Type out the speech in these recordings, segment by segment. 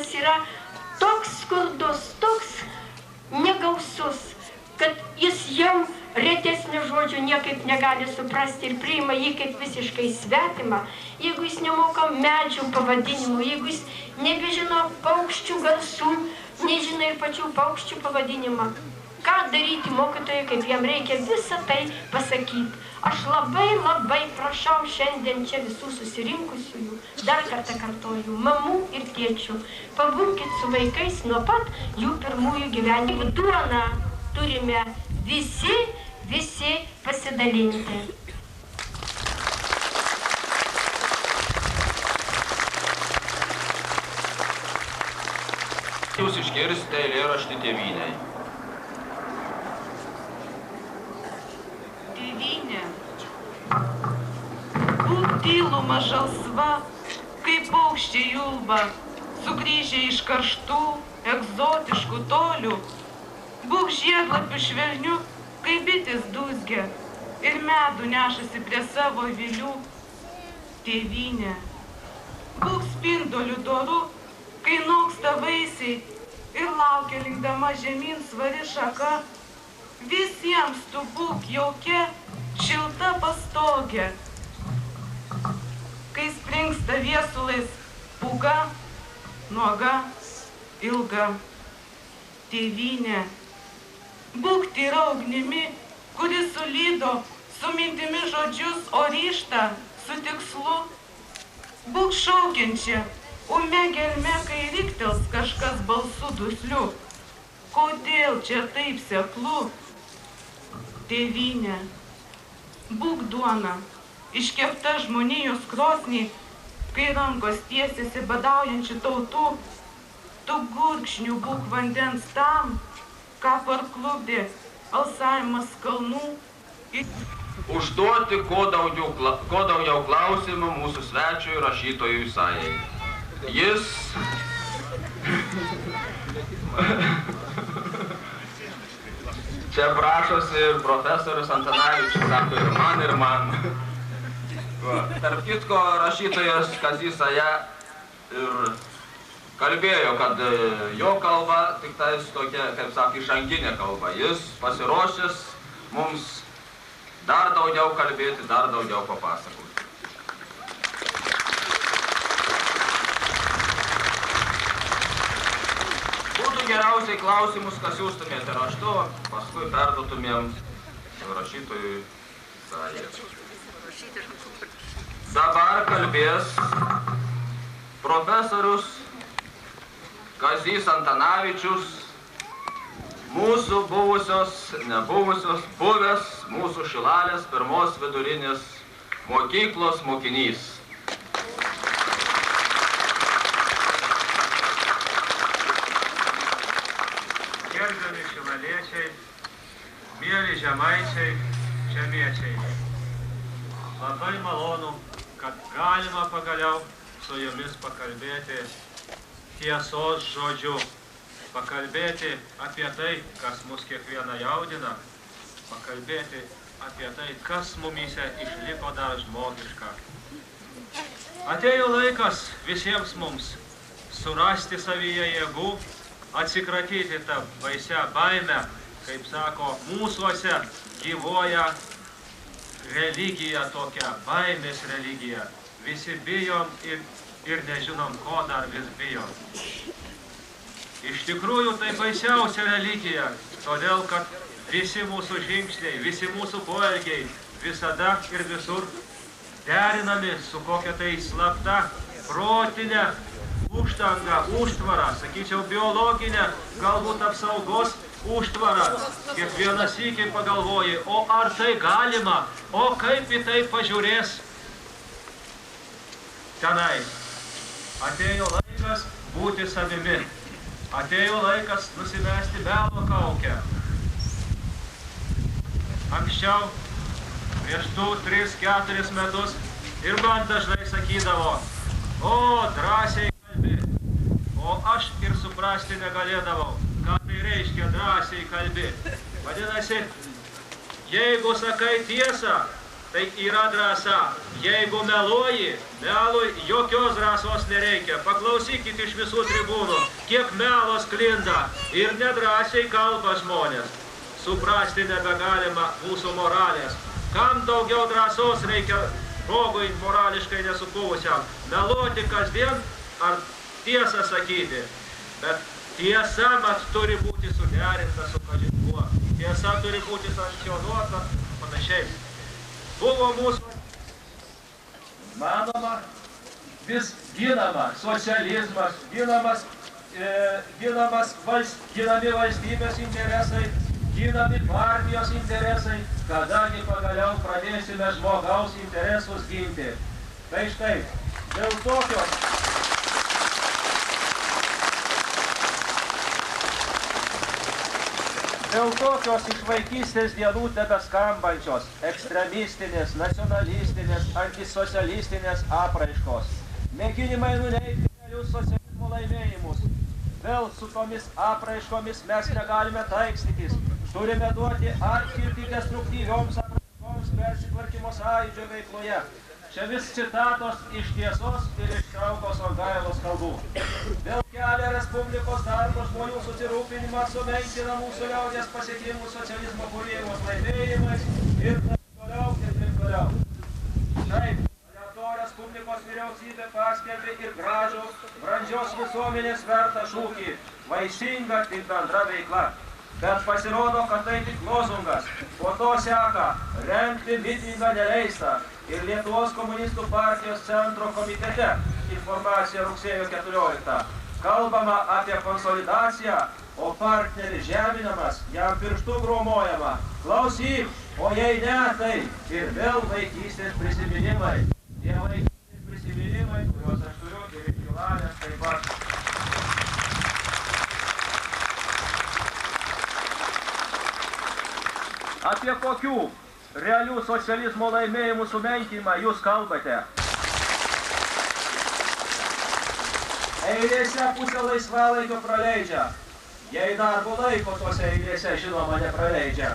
jis yra toks skurdus, toks negausus, kad jis jau retesnių žodžių niekaip negali suprasti ir priima jį kaip visiškai svetimą. Jeigu jis nemoka medžių pavadinimų, jeigu jis nebežino paukščių garsų, nežino ir pačių paukščių pavadinimą. Ką daryti mokytojai, kaip jam reikia visą tai pasakyti. Aš labai prašau šiandien čia visų susirinkusiųjų, dar kartą kartoju, mamų ir tėčių, pabūkit su vaikais nuo pat jų pirmųjų gyvenimų. Duoną turime visi pasidalinti. Jūs išgirsite eilėraštį Tėvynei. Tėvynė, būk tyluma žalsva, kaip paukščiai ulba, sugrįžę iš karštų, egzotiškų tolių. Būk žiedlapių švelniu, kaip bitės dūzgia, ir medų nešasi prie savo vilių. Tėvynė, būk spinduliu doru, kai noksta vaisiai ir laukia linkdama žemyn svari šaka. Visiems tu būk jaukia, šilta pastogė. Kai springsta viesulais pūga, nuoga, ilga. Tėvynė, būk tyra ugnimi, kuri sulydo su mintimi žodžius, o ryžtą su tikslu. Būk šaukiančia, ume gelme, kai riktels kažkas balsu dusliu. Kodėl čia taip seklu? Tėvynė, būk duona, iškepta žmonijos krosnį, kai rankos tiesiasi badaujančių tautų. Tu gurkšnių būk vandens tam, ką parklupdė alsavimas kalnų. Užduoti kuo daugiau klausimų mūsų svečiui rašytojui Isajai. Jis... Čia prašosi ir profesorius Antanavičius, sako ir man. Tarp kitko, rašytojas Kazys Saja ir kalbėjo, kad jo kalba tik tais tokia, kaip sako, išanginė kalba. Jis pasiruošęs mums dar daugiau kalbėti, dar daugiau papasakoti. Geriausiai klausimus, kas siųstumėte raštu, paskui perduotumėm rašytojui Sajai. Dabar kalbės profesorius Kazys Antanavičius, mūsų buvęs mūsų Šilalės pirmos vidurinės mokyklos mokinys. Gerbiami šilaliečiai, mieli žemaičiai, žemiečiai. Labai malonu, kad galima pagaliau su jumis pakalbėti tiesos žodžiu, pakalbėti apie tai, kas mus kiekvieną jaudina, pakalbėti apie tai, kas mumyse išliko dar žmogiška. Atėjo laikas visiems mums surasti savyje jėgų, atsikratyti tą baisią baimę, kaip sako, mūsuose gyvoja religija tokia, baimės religija. Visi bijom ir nežinom, ko dar vis bijom. Iš tikrųjų, tai baisiausia religija, todėl, kad visi mūsų žingsniai, visi mūsų poelgiai visada ir visur derinami su kokia tai slapta, protinė uždanga, užtvara, sakyčiau, biologinė, galbūt apsaugos užtvara. Kiekvieną sykį pagalvoji, o ar tai galima, o kaip į tai pažiūrės. Tenai atėjo laikas būti savimi, atėjo laikas nusimesti melo kaukę. Anksčiau, prieš 2-3-4 metus, ir man dažnai sakydavo, o drąsiai kalbi, o aš ir suprasti negalėdavau, ką tai reiškia drąsiai kalbi. Vadinasi, jeigu sakai tiesą, tai yra drąsa. Jeigu meluoji, melui jokios drąsos nereikia. Paklausykit iš visų tribūnų, kiek melos klinda ir nedrąsiai kalba žmonės. Suprasti nebegalima mūsų moralės. Kam daugiau drąsos reikia žmogui morališkai nesupuvusiam? Meluoti kasdien ar tiesą sakyti? Bet tiesa mat turi būti suderinta su kažin kuo. Tiesa turi būti sankcionuota panašiai. Buvo mūsų manoma, vis ginama socializmas, ginami valstybės interesai, ginami partijos interesai, kadangi pagaliau pradėsime žmogaus interesus ginti. Tai štai, dėl tokios iš vaikystės dienų tebeskambančios ekstremistinės, nacionalistinės, antisocialistinės apraiškos, mėginimai nuneigti realius socializmo laimėjimus. Vėl su tomis apraiškomis mes negalime taikstytis. Turime duoti atkirtį destruktyvioms apraiškoms persitvarkymo sąjūdžio veikloje. Čia vis citatos iš Tiesos ir ištrauktos Jongailos kalbų. Vėl kelia Respublikos darbo žmonių susirūpinimą sumenkina mūsų liaudės pasiekimų socializmo kūrėjimos laimėjimais ir taip toliau. Taip, to Respublikos vyriausybė paskelbė ir gražų, brandžios visuomenės vertą šūkį – vaisinga tik bendra veikla. Bet pasirodo, kad tai tik lozungas. Po to seka rengti mitingą neleista. Ir Lietuvos komunistų partijos centro komitete informacija rugsėjo 14. Kalbama apie konsolidaciją, o partneris žeminamas, jam pirštų gromojama. Klausyk, o jei ne, tai ir vėl vaikystės prisiminimai. Tie vaikystės prisiminimai, kuriuos aš turiu ir iškilavęs taip pat. Apie kokių realių socializmo laimėjimų sumenkinimą jūs kalbate? Eilėse pusę laisvalaikio praleidžia. Jei darbo laiko tose eilėse, žinoma, nepraleidžia.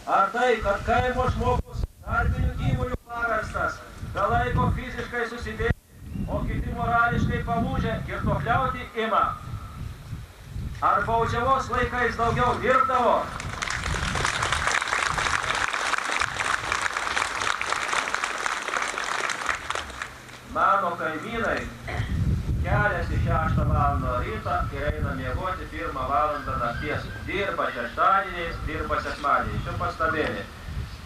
Ar tai, kad kaimo žmogus darbinių įmonių paverstas, be laiko fiziškai susidėti, o kiti morališkai palūžę girtuokliauti ima? Ar baudžiavos laikais daugiau dirbdavo? Mano kaimynai keliasi 6 valandą ryto ir eina miegoti 1 valandą nakties. Dirba šeštadieniais, dirba sekmadieniais. Čia pastabėlė.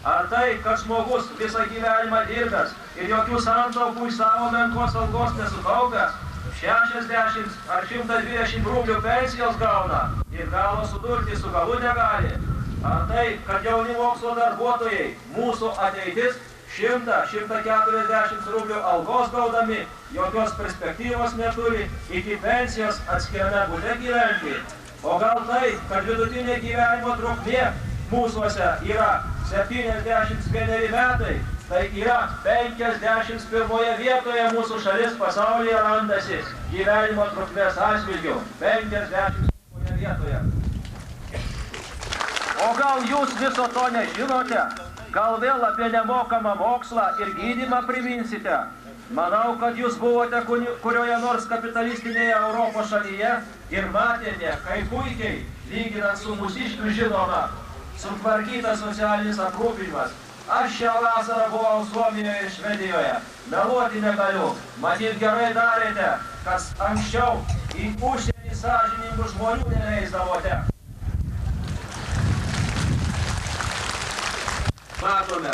Ar tai, kad žmogus visą gyvenimą dirbęs ir jokių santaupų iš savo menkos algos nesukaupęs, 60 ar 120 rublių pensijos gauna ir galo sudurti su galu negali? Ar tai, kad jauni mokslo darbuotojai, mūsų ateitis, 100–140 rublių algos gaudami, jokios perspektyvos neturi, iki pensijos atskirame bute gyventi? O gal tai, kad vidutinė gyvenimo trukmė mūsuose yra 71 metai, tai yra 51 vietoje mūsų šalis pasaulyje randasi gyvenimo trukmės atžvilgiu. 51 vietoje. O gal jūs viso to nežinote? Gal vėl apie nemokamą mokslą ir gydymą priminsite? Manau, kad jūs buvote kurioje nors kapitalistinėje Europos šalyje ir matėte, kaip puikiai, lyginant su mūsiškiu žinoma, sutvarkytas socialinis aprūpinimas. Aš šią vasarą buvau Suomijoje ir Švedijoje. Meluoti negaliu. Matyt, gerai darėte, kad anksčiau į užsienį sąžiningų žmonių neleisdavote. Matome.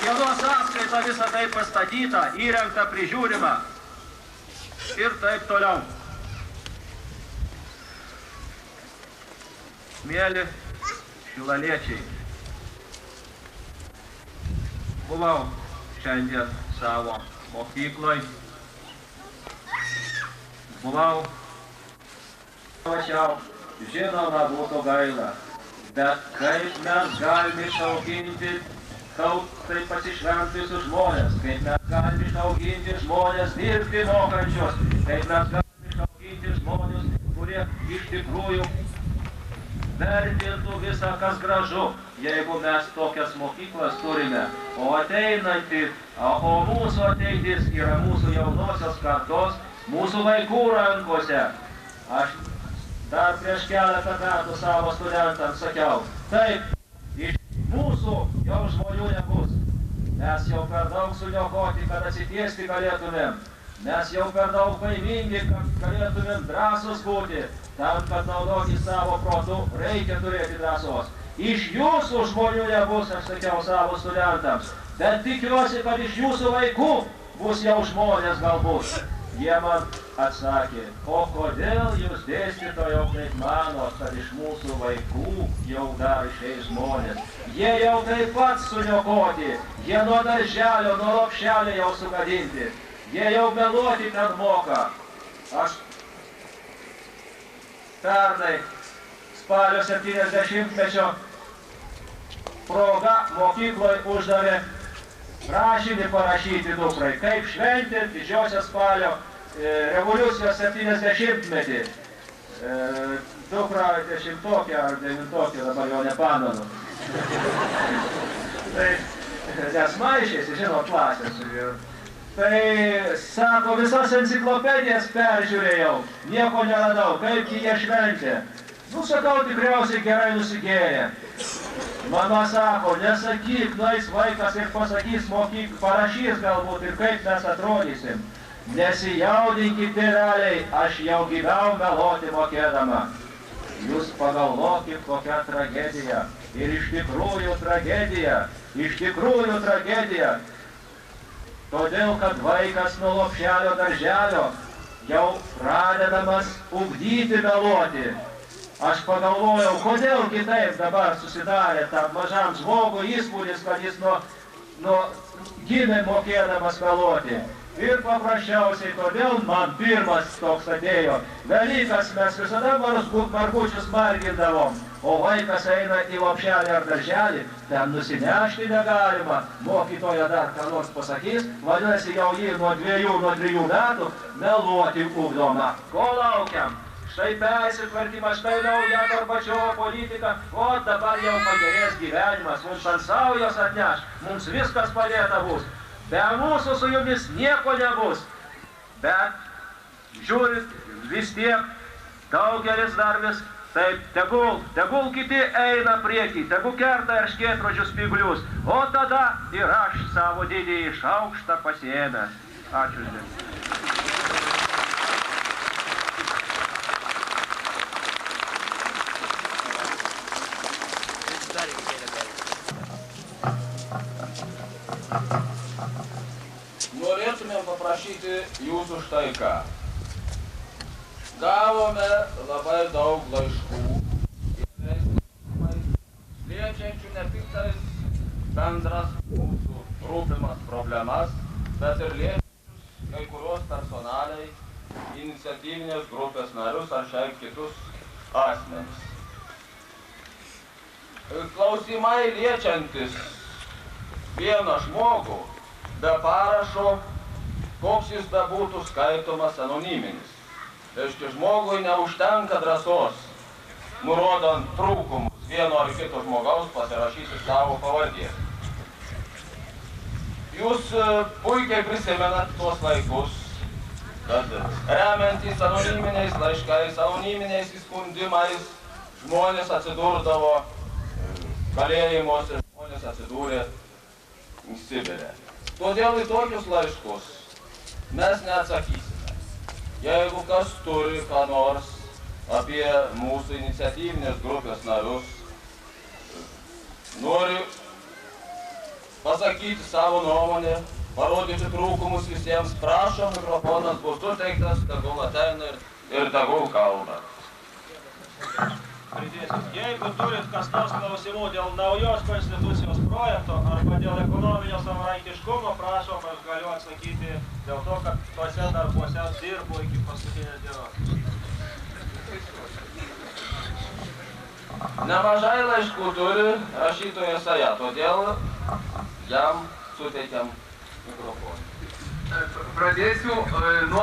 Kieno sąskaita visą tai pastatyta, įrengta, prižiūrima ir taip toliau. Mėly šilaliečiai, buvau šiandien savo mokykloj, buvau važiau. Žinoma, būtų gaila, bet kaip mes galime išauginti tautai pasišventusius žmonės, kaip mes galime išauginti žmonės dirbti mokančius, kaip mes galime išauginti žmonės, kurie iš tikrųjų vertintų visą, kas gražu, jeigu mes tokias mokyklas turime. O mūsų ateitis yra mūsų jaunosios kartos, mūsų vaikų rankose. Aš dar prieš keletą metų savo studentams sakiau, taip, iš mūsų jau žmonių nebus. Mes jau per daug suniokoti, kad atsitiesti galėtumėm. Mes jau per daug baimingi, kad galėtumėm drąsus būti. Tam, kad naudoti savo protų, reikia turėti drąsos. Iš jūsų žmonių nebus, aš sakiau savo studentams, bet tikiuosi, kad iš jūsų vaikų bus jau žmonės galbūt. Jie man atsakė, o kodėl jūs dėstytojau taip manot, kad iš mūsų vaikų jau dar išeis žmonės? Jie jau taip pat suniokoti, jie nuo darželio, nuo lopšelio jau sugadinti. Jie jau meluoti ten moka. Aš pernai spalio 70-mečio proga mokykloje uždavė rašinį parašyti dukrai, kaip šventėt didžiosios spalio revoliucijos 70-metį. Dukra 10-tokė ar 9-tokė, dabar jau nepamenu. Tai, nes maišėsi, žinot, klasės. Tai, sako, visas enciklopedijas peržiūrėjau, nieko neradau, kaipgi jie šventė. Nu, sakau, tikriausiai gerai nusigėrė. Mama sako, nesakyk, nueis vaikas ir pasakys mokyklą, parašys galbūt ir kaip mes atrodysim. Nesijaudinkit, tėveliai, aš jau gyvenau meloti mokėdama. Jūs pagalvokit, kokia tragedija. Ir iš tikrųjų tragedija. Todėl, kad vaikas nuo lopšelio darželio jau pradedamas ugdyti meluoti. Aš pagalvojau, kodėl kitaip dabar susidarė tam mažam žmogui įspūdis, kad jis gimė mokėdamas meluoti. Ir paprasčiausiai, todėl man pirmas toks atėjo. Velykas mes visada margučius margindavom, o vaikas eina į lopšelį ar darželį, ten nusinešti negalima. Mokytoja dar ką nors pasakys, vadinasi jau jį nuo 2-3 metų meluoti ugdoma. Ko laukiam? Štai persitvarkymas, štai nauja Gorbačiovo politika, o dabar jau pagerės gyvenimas, mums ant saujos atneš, mums viskas padėta bus. Be mūsų su jumis nieko nebus. Bet, žiūrit, vis tiek, daugelis dar vis, taip, tegul kiti eina priekį, tegul kerta erškėtrodžius spyglius, o tada ir aš savo didįjį šaukštą pasiėmęs. Ačiū Dievui. Norėtumėm paprašyti jūsų štai ką. Gavome labai daug laiškų, liečiančių ne tik tais bendras mūsų rūpimas problemas, bet ir liečiančius kai kurios personaliai, iniciatyvinės grupės narius ar šiaip kitus asmenis. Klausimai liečiantis vieną žmogų, be parašo, koks jis bebūtų skaitomas anoniminis. Reiškia, žmogui neužtenka drąsos, nurodant trūkumus vieno ar kito žmogaus, pasirašyti savo pavardę. Jūs puikiai prisimenat tuos laikus, kad remiantys anoniminiais laiškais, anoniminiais įskundimais, žmonės atsidurdavo kalėjimuose, žmonės atsidūrė Sibire. Todėl į tokius laiškus mes neatsakysime. Jeigu kas turi ką nors apie mūsų iniciatyvinės grupės narius, nori pasakyti savo nuomonę, parodyti trūkumus visiems, prašom, mikrofonas bus suteiktas, tegul ateina ir tegul kalba. Jeigu turit kas nors klausimų dėl naujos konstitucijos projekto arba dėl ekonominio savarankiškumo, prašom, aš galiu atsakyti dėl to, kad tuose darbuose dirbu iki paskutinės dienos. Nemažai laiškų turi rašytojas Saja, todėl jam suteikiam mikrofoną. Pradėsiu nuo